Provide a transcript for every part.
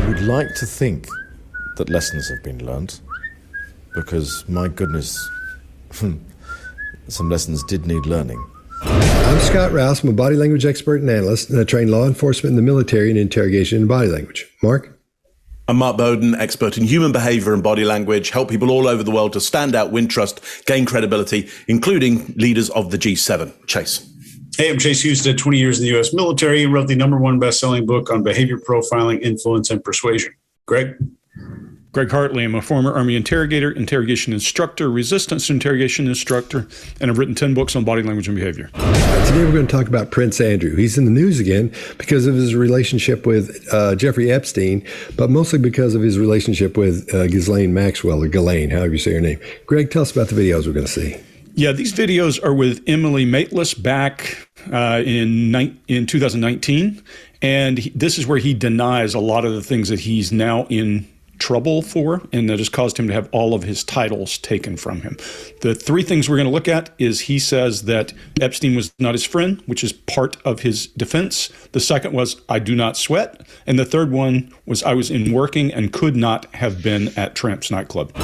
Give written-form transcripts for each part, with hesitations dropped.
would like to think that lessons have been learned, because, my goodness, some lessons did need learning. I'm Scott Rouse. I'm a body language expert and analyst, and I train law enforcement in the military in interrogation and body language. Mark? I'm Mark Bowden, expert in human behavior and body language, help people all over the world to stand out, win trust, gain credibility, including leaders of the G7. Chase. Hey, I'm Chase Husted, 20 years in the U.S. military, wrote the #1 best-selling book on behavior profiling, influence, and persuasion. Greg? Greg Hartley. I'm a former Army interrogator, interrogation instructor, resistance interrogation instructor, and I've written 10 books on body language and behavior. Today we're going to talk about Prince Andrew. He's in the news again because of his relationship with Jeffrey Epstein, but mostly because of his relationship with Ghislaine Maxwell, or Ghislaine, however you say her name. Greg, tell us about the videos we're going to see. Yeah, these videos are with Emily Maitlis back in 2019, and this is where he denies a lot of the things that he's now in trouble for, and that has caused him to have all of his titles taken from him. The three things we're going to look at is he says that Epstein was not his friend, which is part of his defense. The second was, I do not sweat. And the third one was, I was in working and could not have been at Tramp's nightclub.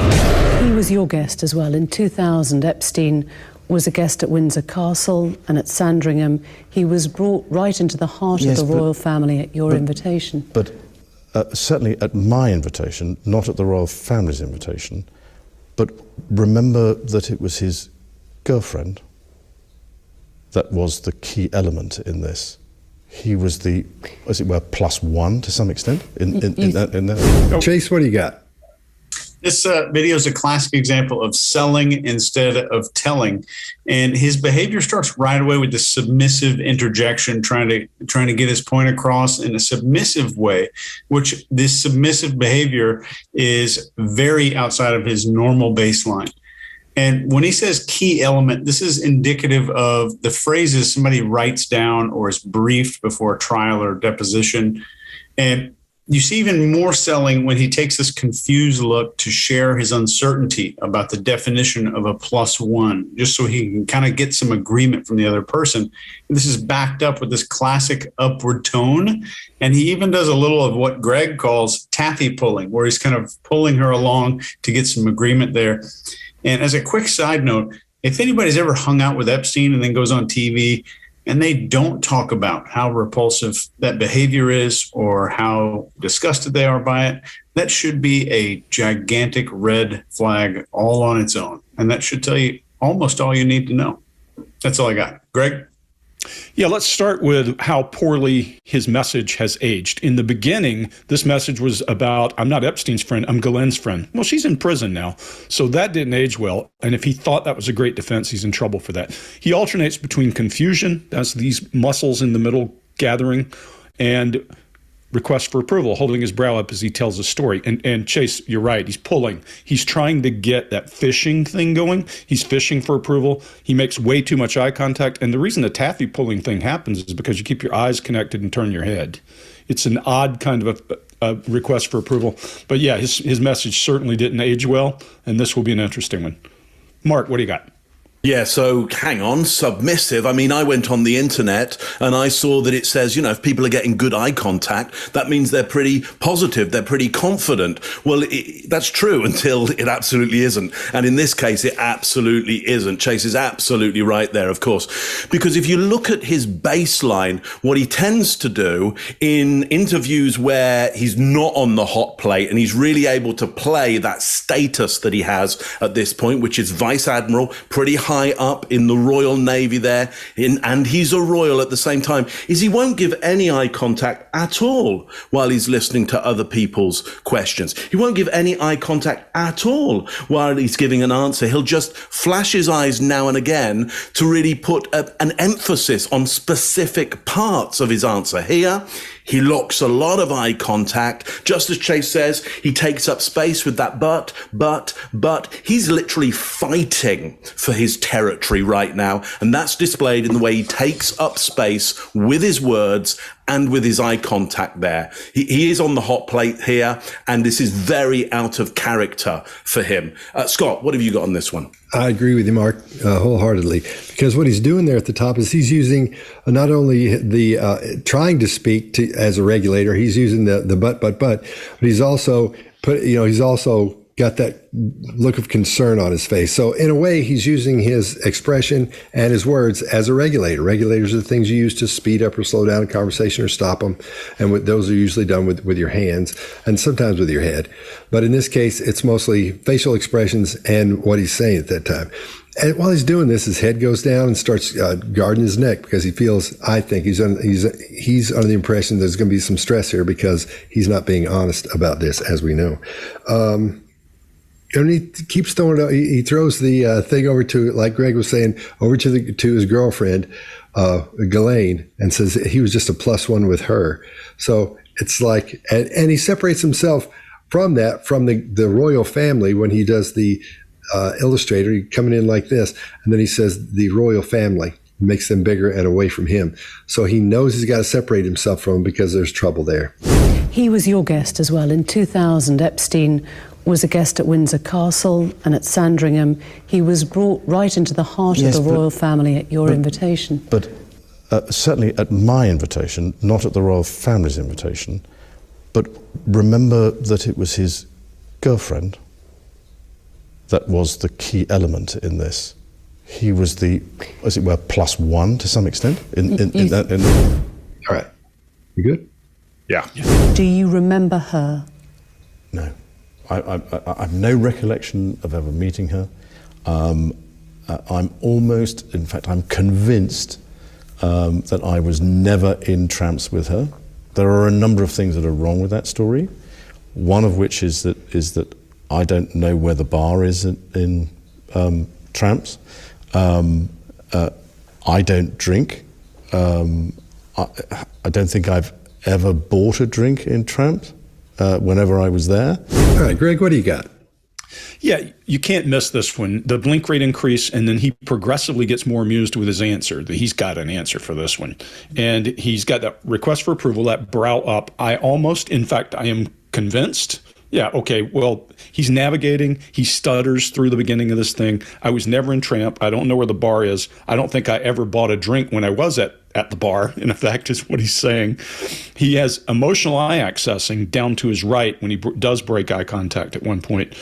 He was your guest as well. In 2000, Epstein was a guest at Windsor Castle and at Sandringham. He was brought right into the heart of the royal family at your invitation. But certainly at my invitation, not at the royal family's invitation. But remember that it was his girlfriend that was the key element in this. He was the, as it were, +1 to some extent in that. Chase, what do you got? This video is a classic example of selling instead of telling, and his behavior starts right away with the submissive interjection, trying to get his point across in a submissive way, which this submissive behavior is very outside of his normal baseline. And when he says key element, this is indicative of the phrases somebody writes down or is briefed before a trial or deposition. And you see even more selling when he takes this confused look to share his uncertainty about the definition of a +1, just so he can kind of get some agreement from the other person. And this is backed up with this classic upward tone. And he even does a little of what Greg calls taffy pulling, where he's kind of pulling her along to get some agreement there. And as a quick side note, if anybody's ever hung out with Epstein and then goes on TV and they don't talk about how repulsive that behavior is or how disgusted they are by it, that should be a gigantic red flag all on its own. And that should tell you almost all you need to know. That's all I got. Greg? Yeah, let's start with how poorly his message has aged. In the beginning, this message was about, I'm not Epstein's friend, I'm Ghislaine's friend. Well, she's in prison now, so that didn't age well. And if he thought that was a great defense, he's in trouble for that. He alternates between confusion, that's these muscles in the middle gathering, and request for approval, holding his brow up as he tells a story. And Chase, you're right, he's pulling. He's trying to get that fishing thing going. He's fishing for approval. He makes way too much eye contact. And the reason the taffy pulling thing happens is because you keep your eyes connected and turn your head. It's an odd kind of a request for approval. But yeah, his message certainly didn't age well, and this will be an interesting one. Mark, what do you got? Yeah, so hang on, submissive. I mean, I went on the internet and I saw that it says, if people are getting good eye contact, that means they're pretty positive, they're pretty confident. Well, that's true until it absolutely isn't. And in this case, it absolutely isn't. Chase is absolutely right there, of course. Because if you look at his baseline, what he tends to do in interviews where he's not on the hot plate and he's really able to play that status that he has at this point, which is Vice Admiral, pretty high up in the Royal Navy there, and he's a royal at the same time, is he won't give any eye contact at all while he's listening to other people's questions. He won't give any eye contact at all while he's giving an answer. He'll just flash his eyes now and again to really put an emphasis on specific parts of his answer. Here, he locks a lot of eye contact. Just as Chase says, he takes up space with that but. He's literally fighting for his territory right now. And that's displayed in the way he takes up space with his words and with his eye contact there. He is on the hot plate here, and this is very out of character for him. Scott, what have you got on this one? I agree with you, Mark, wholeheartedly, because what he's doing there at the top is he's using not only the trying to speak to as a regulator, he's using the but he's also he's also got that look of concern on his face. So in a way, he's using his expression and his words as a regulator. Regulators are the things you use to speed up or slow down a conversation or stop them. And those are usually done with your hands and sometimes with your head. But in this case, it's mostly facial expressions and what he's saying at that time. And while he's doing this, his head goes down and starts guarding his neck because he feels, I think, he's under the impression there's going to be some stress here because he's not being honest about this, as we know. And he keeps throwing it. He throws the thing over to, like Greg was saying, over to his girlfriend, Ghislaine, and says he was just a +1 with her. So it's like, and he separates himself from the royal family when he does the illustrator coming in like this, and then he says the royal family makes them bigger and away from him. So he knows he's got to separate himself from them because there's trouble there. He was your guest as well. In 2000, Epstein was a guest at Windsor Castle and at Sandringham. He was brought right into the heart of the royal family at your invitation. But certainly at my invitation, not at the royal family's invitation. But remember that it was his girlfriend that was the key element in this. He was the, as it were, +1 to some extent. All right. You good? Yeah. Do you remember her? No. I have no recollection of ever meeting her. I'm almost, in fact, I'm convinced that I was never in tramps with her. There are a number of things that are wrong with that story. One of which is that I don't know where the bar is in tramps. I don't drink. I don't think I've ever bought a drink in tramps. Whenever I was there. All right, Greg, what do you got? Yeah, you can't miss this one. The blink rate increase, and then he progressively gets more amused with his answer. He's got an answer for this one. And he's got that request for approval, that brow up. I am convinced. Yeah, okay, well, he's navigating. He stutters through the beginning of this thing. I was never in tramp. I don't know where the bar is. I don't think I ever bought a drink when I was at the bar, in effect, is what he's saying. He has emotional eye accessing down to his right when he does break eye contact at one point.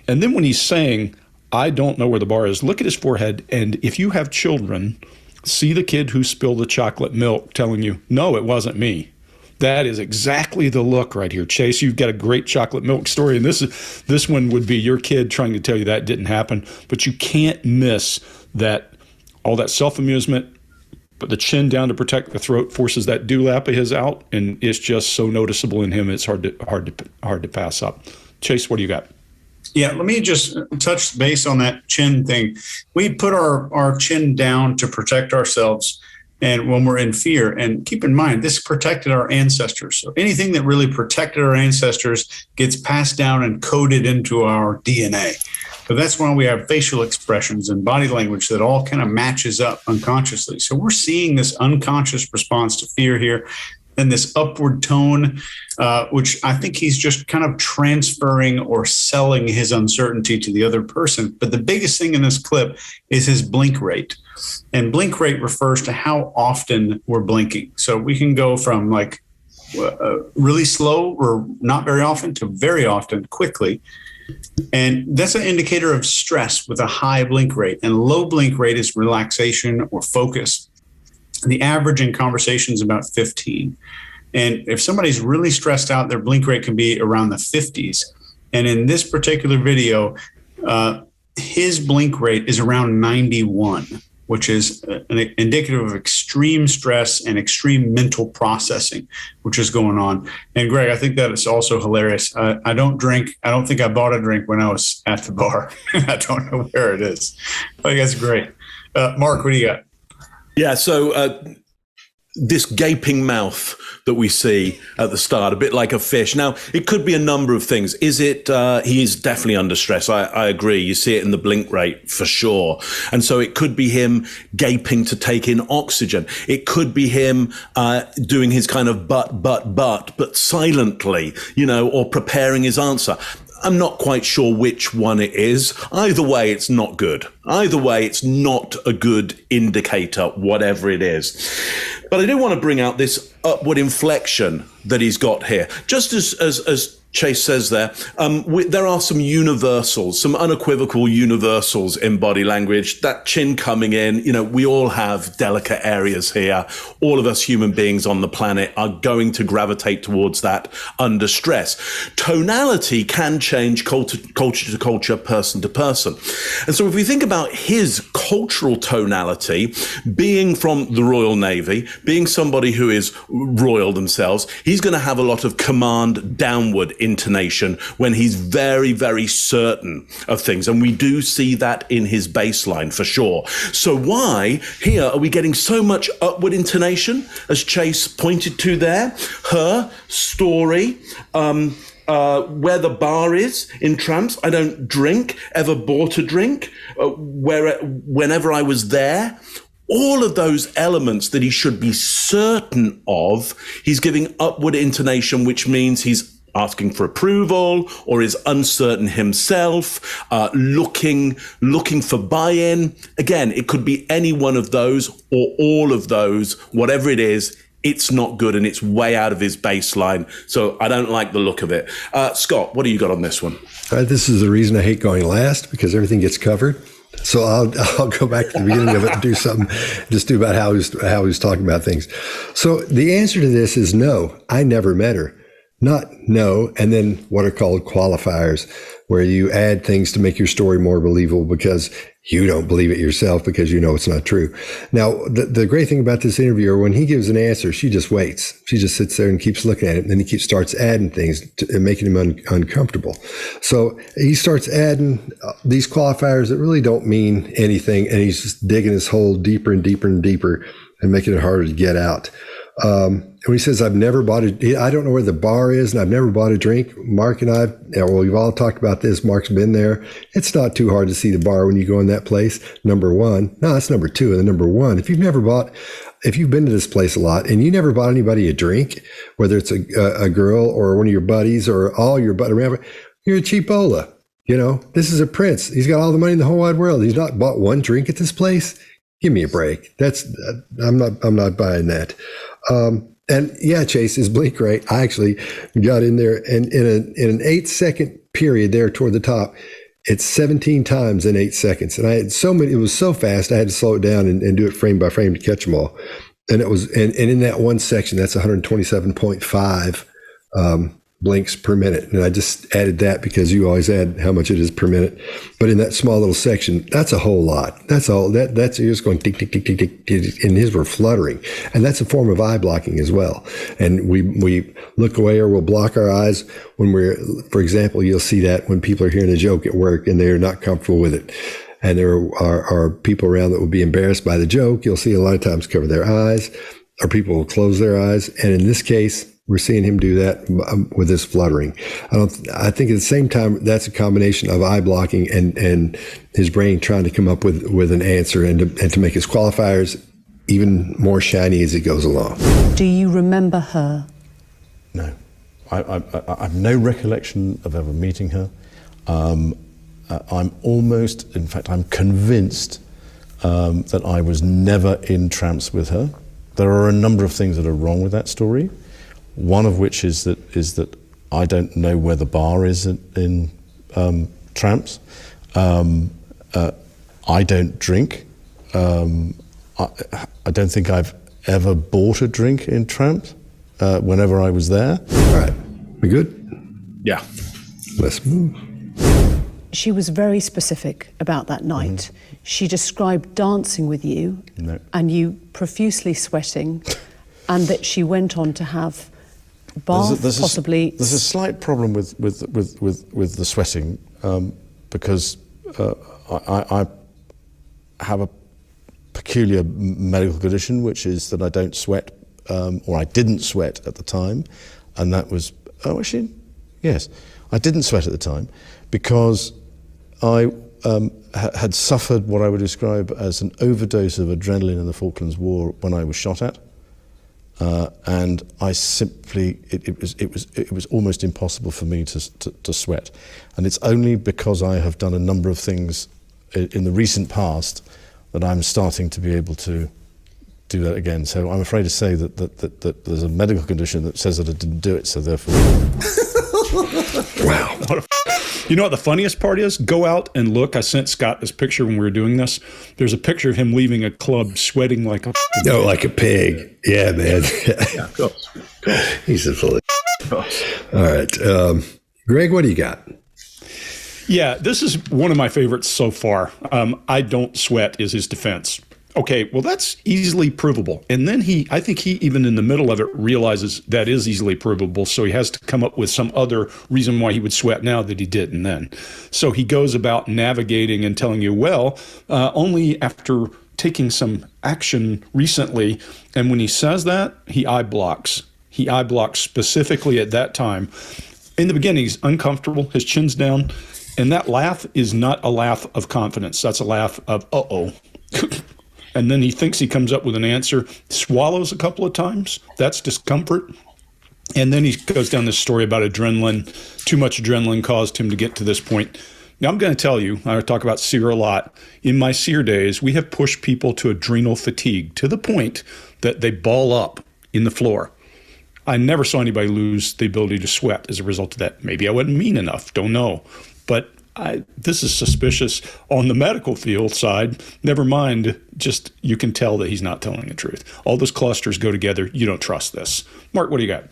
And then when he's saying, I don't know where the bar is, look at his forehead. And if you have children, see the kid who spilled the chocolate milk telling you, no, it wasn't me. That is exactly the look right here. Chase, you've got a great chocolate milk story, and this one would be your kid trying to tell you that didn't happen. But you can't miss that, all that self-amusement, but the chin down to protect the throat forces that dewlap of his out, and it's just so noticeable in him. It's hard to pass up. Chase, what do you got? Yeah, let me just touch base on that chin thing. We put our chin down to protect ourselves, and when we're in fear. And keep in mind, this protected our ancestors. So anything that really protected our ancestors gets passed down and coded into our DNA. So that's why we have facial expressions and body language that all kind of matches up unconsciously. So we're seeing this unconscious response to fear here and this upward tone, which I think he's just kind of transferring or selling his uncertainty to the other person. But the biggest thing in this clip is his blink rate. And blink rate refers to how often we're blinking. So we can go from like really slow or not very often to very often quickly. And that's an indicator of stress with a high blink rate. And low blink rate is relaxation or focus. The average in conversation is about 15. And if somebody's really stressed out, their blink rate can be around the 50s. And in this particular video, his blink rate is around 91, which is indicative of extreme stress and extreme mental processing, which is going on. And Greg, I think that is also hilarious. I don't drink. I don't think I bought a drink when I was at the bar. I don't know where it is. I think that's great. Mark, what do you got? Yeah, so this gaping mouth that we see at the start, a bit like a fish. Now, it could be a number of things. Is it, he is definitely under stress. I agree. You see it in the blink rate for sure. And so it could be him gaping to take in oxygen. It could be him, doing his kind of but silently, or preparing his answer. I'm not quite sure which one it is. Either way, it's not good. Either way, it's not a good indicator, whatever it is. But I do want to bring out this upward inflection that he's got here. Just as Chase says there, there are some universals, some unequivocal universals in body language. That chin coming in, we all have delicate areas here. All of us human beings on the planet are going to gravitate towards that under stress. Tonality can change culture to culture, person to person. And so if we think about his cultural tonality, being from the Royal Navy, being somebody who is royal themselves, he's going to have a lot of command downward intonation when he's very, very certain of things. And we do see that in his baseline for sure. So why here are we getting so much upward intonation, as Chase pointed to there? Her story, where the bar is in Tramps. I don't drink, ever bought a drink, whenever I was there. All of those elements that he should be certain of, he's giving upward intonation, which means he's asking for approval or is uncertain himself, looking for buy-in. Again, it could be any one of those or all of those, whatever it is. It's not good and it's way out of his baseline. So I don't like the look of it. Scott, what do you got on this one? This is the reason I hate going last, because everything gets covered. So I'll go back to the beginning of it and do something, just do about how he was talking about things. So the answer to this is no. I never met her. Not no, and then what are called qualifiers, where you add things to make your story more believable because you don't believe it yourself because you know it's not true. Now, the great thing about this interviewer, when he gives an answer, she just waits. She just sits there and keeps looking at it, and then he starts adding things and making him uncomfortable. So he starts adding these qualifiers that really don't mean anything, and he's just digging his hole deeper and deeper and deeper and making it harder to get out. When he says, I've never bought I don't know where the bar is and I've never bought a drink. Mark and we've all talked about this. Mark's been there. It's not too hard to see the bar when you go in that place. Number one. No, that's number two. And then number one, if you've been to this place a lot and you never bought anybody a drink, whether it's a girl or one of your buddies or all your buddies, you're a cheapola. This is a prince. He's got all the money in the whole wide world. He's not bought one drink at this place. Give me a break. I'm not buying that. And yeah, Chase, his blink rate, I actually got in there and in an 8-second period there toward the top, it's 17 times in 8 seconds. And I had so many, it was so fast, I had to slow it down and do it frame by frame to catch them all. And it was, and in that one section, that's 127.5, blinks per minute. And I just added that because you always add how much it is per minute. But in that small little section, that's a whole lot. That's all. That's you're just going tick, tick, tick, tick, tick, tick, and his were fluttering. And that's a form of eye blocking as well. And we look away or we'll block our eyes when for example, you'll see that when people are hearing a joke at work and they're not comfortable with it. And there are people around that will be embarrassed by the joke. You'll see a lot of times cover their eyes, or people will close their eyes. And in this case, we're seeing him do that with this fluttering. I think at the same time, that's a combination of eye blocking and his brain trying to come up with an answer and to make his qualifiers even more shiny as he goes along. Do you remember her? No. I have no recollection of ever meeting her. I'm convinced that I was never in Tramps with her. There are a number of things that are wrong with that story. One of which is that I don't know where the bar is in Tramps. I don't drink. I don't think I've ever bought a drink in Tramps whenever I was there. All right, we good? Yeah. Let's move. She was very specific about that night. Mm-hmm. She described dancing with you and you profusely sweating, and that she went on to have bath, possibly. There's a slight problem with the sweating because I have a peculiar medical condition, which is that I don't sweat or I didn't sweat at the time, and that was, yes, I didn't sweat at the time because I had suffered what I would describe as an overdose of adrenaline in the Falklands War when I was shot at, and I simply it was almost impossible for me to sweat, and it's only because I have done a number of things in the recent past that I'm starting to be able to do that again. So I'm afraid to say that there's a medical condition that says that I didn't do it, so therefore. Wow. You know what the funniest part is? Go out and look. I sent Scott this picture when we were doing this. There's a picture of him leaving a club sweating like a... No, like a pig. Yeah, man. Yeah, of course. He's a full of... All right. Greg, what do you got? Yeah, this is one of my favorites so far. I don't sweat is his defense. Okay, well, that's easily provable. And then I think he even in the middle of it realizes that is easily provable. So he has to come up with some other reason why he would sweat now that he didn't then. So he goes about navigating and telling you, well, only after taking some action recently. And when he says that, he eye blocks. He eye blocks specifically at that time. In the beginning, he's uncomfortable. His chin's down. And that laugh is not a laugh of confidence. That's a laugh of, uh-oh. And then he thinks he comes up with an answer, swallows a couple of times. That's discomfort. And then he goes down this story about adrenaline. Too much adrenaline caused him to get to this point. Now, I'm going to tell you, I talk about SEER a lot. In my SEER days, we have pushed people to adrenal fatigue to the point that they ball up in the floor. I never saw anybody lose the ability to sweat as a result of that. Maybe I wasn't mean enough. Don't know. But this is suspicious on the medical field side. Never mind, just you can tell that he's not telling the truth. All those clusters go together. You don't trust this. Mark, what do you got?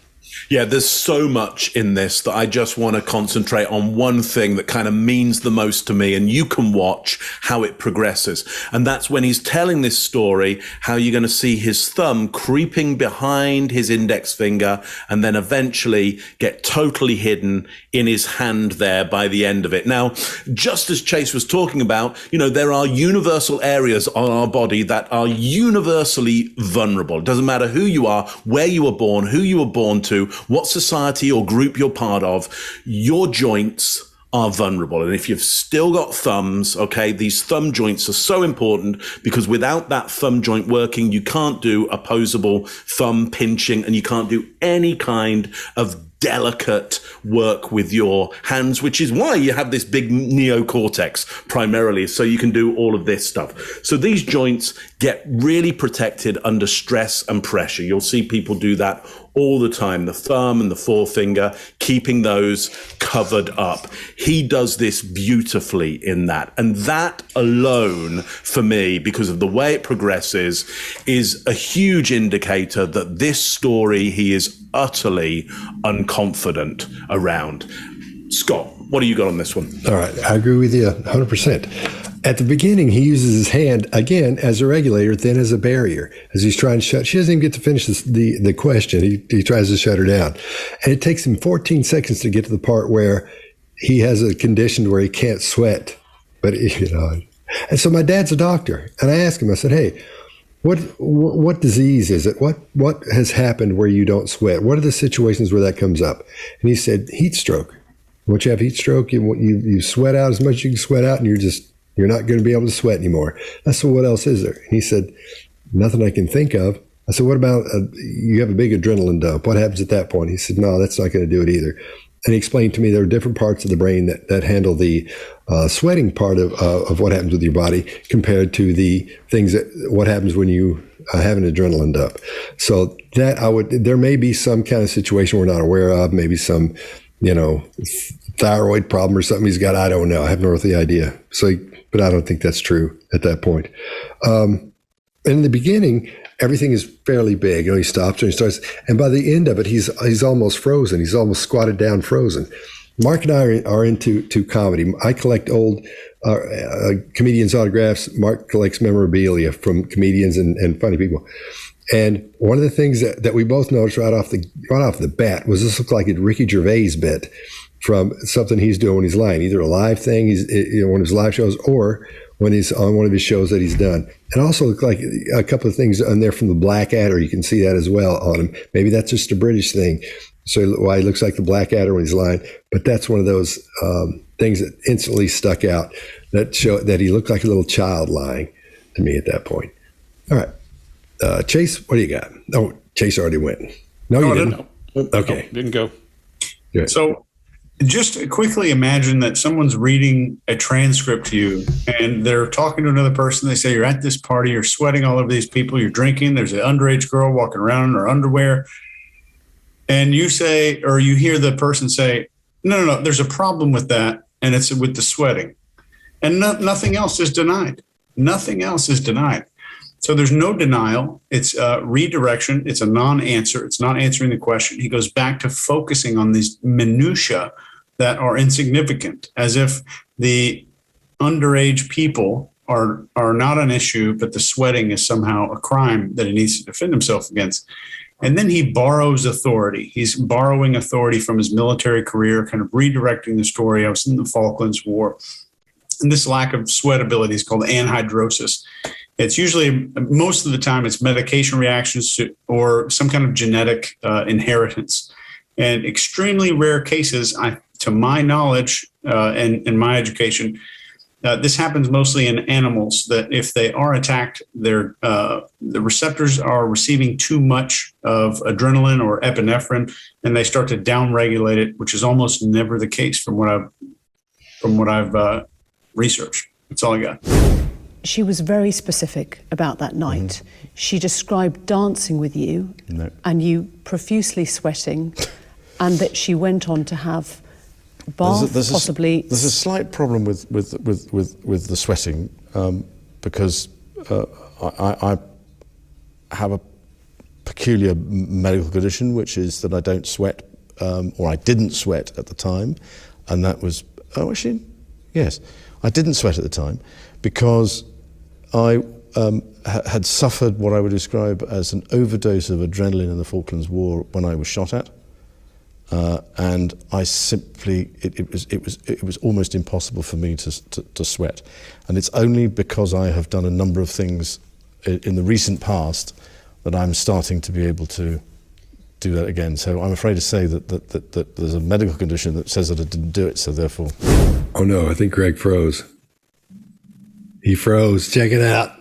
Yeah, there's so much in this that I just want to concentrate on one thing that kind of means the most to me, and you can watch how it progresses. And that's when he's telling this story, how you're going to see his thumb creeping behind his index finger and then eventually get totally hidden in his hand there by the end of it. Now, just as Chase was talking about, there are universal areas on our body that are universally vulnerable. It doesn't matter who you are, where you were born, who you were born to, what society or group you're part of, your joints are vulnerable. And if you've still got thumbs, okay, these thumb joints are so important because without that thumb joint working, you can't do opposable thumb pinching and you can't do any kind of delicate work with your hands, which is why you have this big neocortex primarily, so you can do all of this stuff. So these joints get really protected under stress and pressure. You'll see people do that all the time, the thumb and the forefinger, keeping those covered up. He does this beautifully in that. And that alone, for me, because of the way it progresses, is a huge indicator that this story he is utterly unconfident around. Scott, what do you got on this one? All right, I agree with you 100%. At the beginning, he uses his hand, again, as a regulator, then as a barrier, as he's trying to shut. She doesn't even get to finish the question. He tries to shut her down. And it takes him 14 seconds to get to the part where he has a condition where he can't sweat. But, And so my dad's a doctor. And I asked him, I said, hey, what disease is it? What has happened where you don't sweat? What are the situations where that comes up? And he said, heat stroke. Once you have heat stroke, you sweat out as much as you can sweat out, and you're not going to be able to sweat anymore. I said, what else is there? And he said, nothing I can think of. I said, what about you have a big adrenaline dump? What happens at that point? He said, no, that's not going to do it either. And he explained to me there are different parts of the brain that handle the sweating part of what happens with your body compared to the things what happens when you have an adrenaline dump. So there may be some kind of situation we're not aware of, maybe some, thyroid problem or something he's got. I don't know. I have no earthly idea. But I don't think that's true at that point. And in the beginning, everything is fairly big. He stops and he starts, and by the end of it, he's almost frozen. He's almost squatted down, frozen. Mark and I are into comedy. I collect old comedians' autographs. Mark collects memorabilia from comedians and funny people. And one of the things that we both noticed right off the bat was this looked like a Ricky Gervais bit from something he's doing when he's lying, either a live thing, one of his live shows, or when he's on one of his shows that he's done. And also look like a couple of things on there from the Blackadder. You can see that as well on him. Maybe that's just a British thing. So why he looks like the Blackadder when he's lying. But that's one of those things that instantly stuck out that show that he looked like a little child lying to me at that point. All right. Chase, what do you got? Oh, Chase already went. No, you didn't. No. Okay. No, didn't go. Good. So just quickly imagine that someone's reading a transcript to you and they're talking to another person. They say, you're at this party, you're sweating all over these people, you're drinking, there's an underage girl walking around in her underwear. And you say, or you hear the person say, no, there's a problem with that. And it's with the sweating. And nothing else is denied. Nothing else is denied. So there's no denial. It's redirection. It's a non-answer. It's not answering the question. He goes back to focusing on these minutia that are insignificant, as if the underage people are not an issue, but the sweating is somehow a crime that he needs to defend himself against. And then he borrows authority. He's borrowing authority from his military career, kind of redirecting the story. I was in the Falklands War. And this lack of sweat ability is called anhidrosis. It's usually, most of the time, it's medication reactions to, or some kind of genetic inheritance. And extremely rare cases, to my knowledge and in my education, this happens mostly in animals, that if they are attacked, the receptors are receiving too much of adrenaline or epinephrine, and they start to downregulate it, which is almost never the case from what I've researched. That's all I got. She was very specific about that night. She described dancing with you and you profusely sweating, and that she went on to have bath, possibly. There's a slight problem with the sweating because I have a peculiar medical condition, which is that I don't sweat, or I didn't sweat at the time, and that was yes, I didn't sweat at the time because I had suffered what I would describe as an overdose of adrenaline in the Falklands War when I was shot at. And I simply, it was almost impossible for me to sweat. And it's only because I have done a number of things in the recent past that I'm starting to be able to do that again. So I'm afraid to say that there's a medical condition that says that I didn't do it, so therefore. Oh no, I think Greg froze. He froze. Check it out.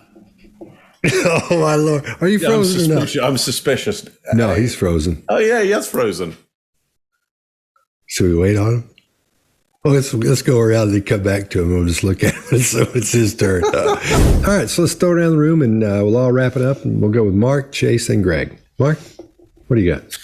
Oh my Lord. Are you frozen or not? I'm suspicious. No, he's frozen. Oh yeah, he is frozen. Should we wait on him? Oh, let's go around and come back to him. We'll just look at him. So it's his turn. All right, so let's throw it around the room and we'll all wrap it up. And we'll go with Mark, Chase, and Greg. Mark, what do you got?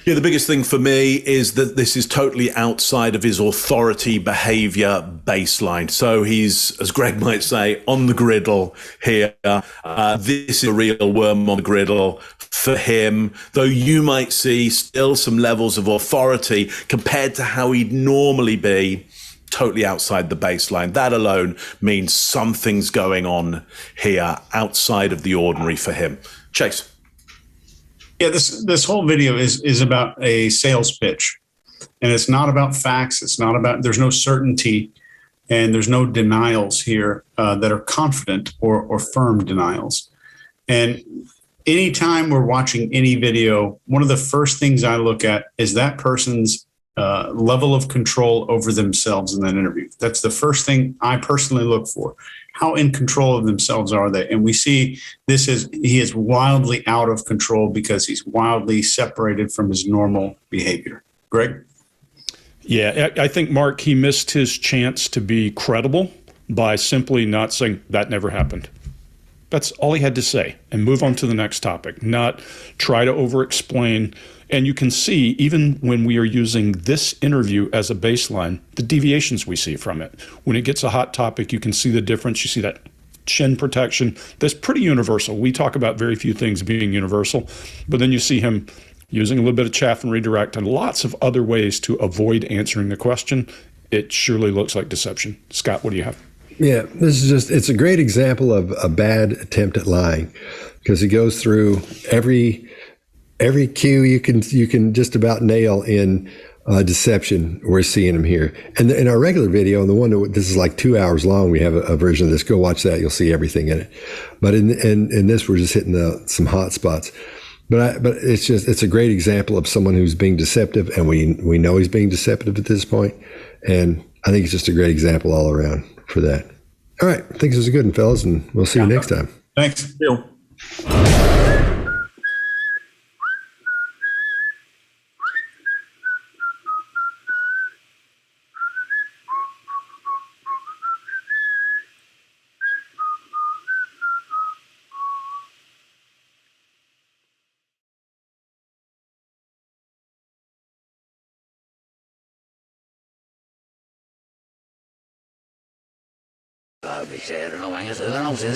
Yeah, the biggest thing for me is that this is totally outside of his authority behavior baseline. So he's, as Greg might say, on the griddle here. This is a real worm on the griddle for him, though you might see still some levels of authority compared to how he'd normally be. Totally outside the baseline. That alone means something's going on here outside of the ordinary for him. Chase. Yeah, this whole video is about a sales pitch, and it's not about facts. It's not about, there's no certainty and there's no denials here that are confident or firm denials. And anytime we're watching any video, one of the first things I look at is that person's level of control over themselves in that interview. That's the first thing I personally look for. How in control of themselves are they? And we see he is wildly out of control because he's wildly separated from his normal behavior. Greg? Yeah, I think, Mark, he missed his chance to be credible by simply not saying that never happened. That's all he had to say and move on to the next topic, not try to over-explain. And you can see, even when we are using this interview as a baseline, the deviations we see from it. When it gets a hot topic, you can see the difference. You see that chin protection. That's pretty universal. We talk about very few things being universal, but then you see him using a little bit of chaff and redirect and lots of other ways to avoid answering the question. It surely looks like deception. Scott, what do you have? Yeah, it's a great example of a bad attempt at lying because he goes through every cue you can just about nail in deception we're seeing him here. And in our regular video, and the one that this is like 2 hours long, we have a version of this. Go watch that; you'll see everything in it. But in this, we're just hitting some hot spots. But it's a great example of someone who's being deceptive, and we know he's being deceptive at this point. And I think it's just a great example all around for that. All right, I think this is a good one, fellas, and we'll see you next time. Thanks, Bill. Vì xe nó mang cái sự nó không xin